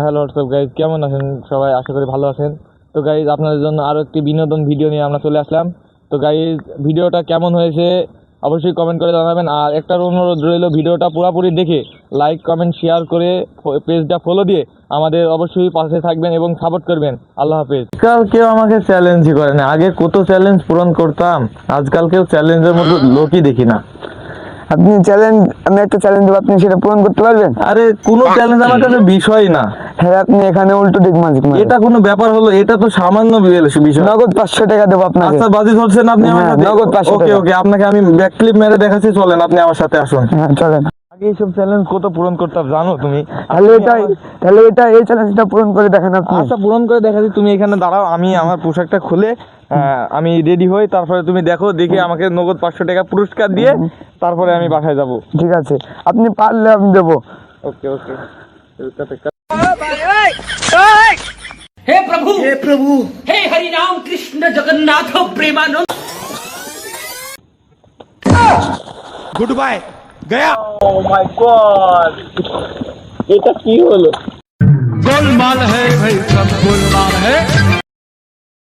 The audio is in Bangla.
হ্যালো হোয়াটসঅ্যাপ গাইজ, কেমন আছেন সবাই? আশা করি ভালো আছেন। তো গাইজ, আপনাদের জন্য আরও একটি বিনোদন ভিডিও নিয়ে আমরা চলে আসলাম। তো গাইজ, ভিডিওটা কেমন হয়েছে অবশ্যই কমেন্ট করে জানাবেন। আর একটা অনুরোধ রইল, ভিডিওটা পুরোপুরি দেখে লাইক কমেন্ট শেয়ার করে পেজটা ফলো দিয়ে আমাদের অবশ্যই পাশে থাকবেন এবং সাপোর্ট করবেন। আল্লাহ হাফেজ। আজকাল কেউ আমাকে চ্যালেঞ্জই করে না। আগে কত চ্যালেঞ্জ পূরণ করতাম, আজকাল কেউ চ্যালেঞ্জের মতো লোকই দেখি না। আপনি চ্যালেঞ্জ, আমি একটা চ্যালেঞ্জ দেবো, আপনি সেটা পূরণ করতে পারবেন? আরে কোনো চ্যালেঞ্জ আমার কাছে বিষয় না। হ্যাঁ, আপনি এখানে উল্টো ঠিক মাঝে এটা কোনো ব্যাপার হলো? এটা তো সামান্য বিষয়। নগদ 500 টাকা দেবো আপনাকে। আচ্ছা, বাজি ধরছেন আপনি আমার হ্যাঁ, সাথে? নগদ 500 ওকে টাকা। ওকে, আপনাকে আমি ব্যাক ক্লিপ মেরে দেখাচ্ছি, চলেন আপনি আমার সাথে আসুন। হ্যাঁ, চলেন। আগে এইসব চ্যালেঞ্জ কত পূরণ করতাম জানো তুমি? তাহলে এই চ্যালেঞ্জটা পূরণ করে দেখেন আপনি। আচ্ছা, পূরণ করে দেখাচ্ছি। তুমি এখানে দাঁড়াও, আমি আমার পোশাকটা খুলে আমি রেডি হই, তারপরে তুমি দেখে আমাকে নগদ 500 টাকা পুরস্কার দিয়ে তারপরে আমি বাসায় যাব। ঠিক আছে, আপনি পারলে আমি দেবো। ওকে ওকে। हे प्रभु हे हरि राम कृष्ण जगन्नाथ प्रेमानंद। गुड बाय गया। ও মাই গড, এটা কি হলো? गोलमाल है भाई, सब गोलमाल है।